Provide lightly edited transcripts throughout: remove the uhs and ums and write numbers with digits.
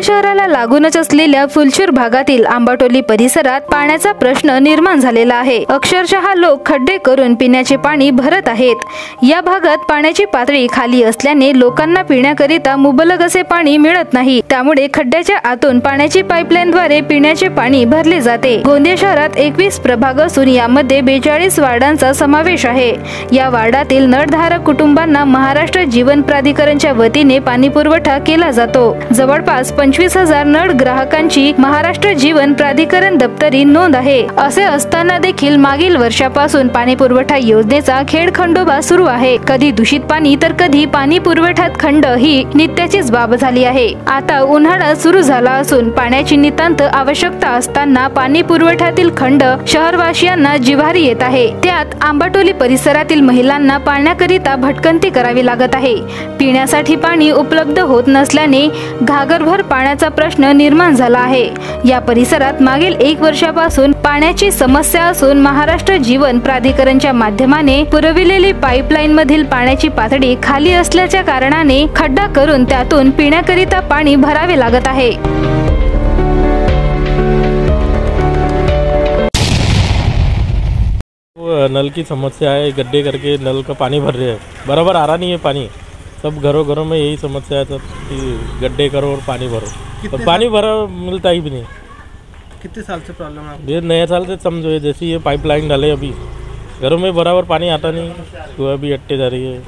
शहराला लागूनच असलेल्या फुलशूर भागातील आंबाटोली परिसरात पाण्याचा प्रश्न निर्माण झालेला आहे। अक्षरशः लोक खड्डे करून पिण्याचे पाणी भरत आहेत। या भागात पाण्याची पातळी खाली असल्याने लोकांना पिण्याकरिता मुबलक असे पाणी मिळत नाही। त्यामुळे खड्ड्याच्या आतून पाण्याची पाईपलाईनद्वारे पिण्याचे पाणी भरले जाते। गोंदिया शहरात 21 प्रभाग असून यामध्ये 42 वार्डांचा समावेश आहे। या वार्डातील नळधारक कुटुंबांना महाराष्ट्र जीवन प्राधिकरणच्या वतीने पाणी पुरवठा केला जातो। जवळपास 25,000 नळ ग्राहकांची महाराष्ट्र जीवन प्राधिकरण दप्तरी नोंद आहे। असे असताना देखील मागील वर्षापासून पाणी पुरवठा योजनेचा खेळखंडोबा सुरू आहे। कधी दूषित पाणी तर कधी पाणी पुरवठ्यात खंड ही नित्याचीच बाब झाली आहे। आता उन्हाळा सुरू झाला असून पाण्याची नितांत आवश्यकता असताना पाणी पुरवठ्यातील खंड शहरवासियांना जिव्हारी येत आहे। त्यात आंबाटोली परिसरातील महिलांना पाण्याकरिता भटकंती करावी लागत आहे। पिण्यासाठी पाणी उपलब्ध होत नसल्याने घागरभर पाण्याचा प्रश्न निर्माण झाला आहे। या परिसरात मागील 1 वर्षापासून पाण्याची समस्या असून महाराष्ट्र जीवन प्राधिकरणच्या माध्यमाने पुरविलेली पाईपलाईन मधील पाण्याची पातळी खाली असल्याच्या कारणाने खड्डा करून त्यातून पिण्याकरिता पाणी भरावे लागत आहे। नल की समस्या है, गड्ढे करके नल का पानी भर रहे हैं, बराबर आ रहा नहीं है पानी। सब घरों घरों में यही समस्या है सब कि गड्ढे करो और पानी भरो, और पानी भरा मिलता ही भी नहीं। कितने साल से प्रॉब्लम है? ये नए साल से समझो, जैसे ये पाइपलाइन डाले अभी घरों में बराबर पानी आता नहीं, सुबह भी अट्टे जा रही है।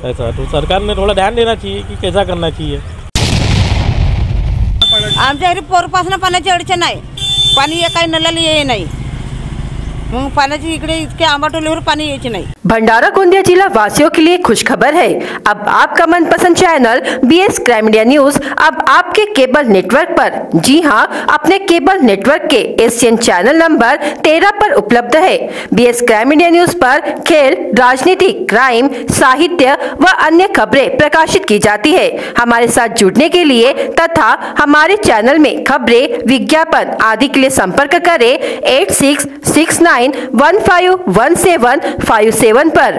ऐसा तो सरकार ने थोड़ा ध्यान देना चाहिए कि कैसा करना चाहिए। आमच्या घरी पोरपासून पाण्याची अडचण आहे, पाणी काही नळाला ये नाही, मग पाण्याची इकडे इतके आंबाटोलीवर पाणी यायचे नाही। भंडारा गोंदिया जिला वासियों के लिए खुशखबर है। अब आपका मनपसंद channel BS crime India news अब आपके केबल नेटवर्क पर, जी हां, अपने केबल नेटवर्क के एशियन चैनल नंबर 13 पर उपलब्ध है। BS क्राइम इंडिया न्यूज पर खेल, राजनीति, क्राइम, साहित्य व अन्य खबरें प्रकाशित की जाती है। हमारे साथ जुड़ने के लिए तथा हमारे चैनल में खबरें, विज्ञापन आदि के लिए संपर्क करें 8669151757 पर।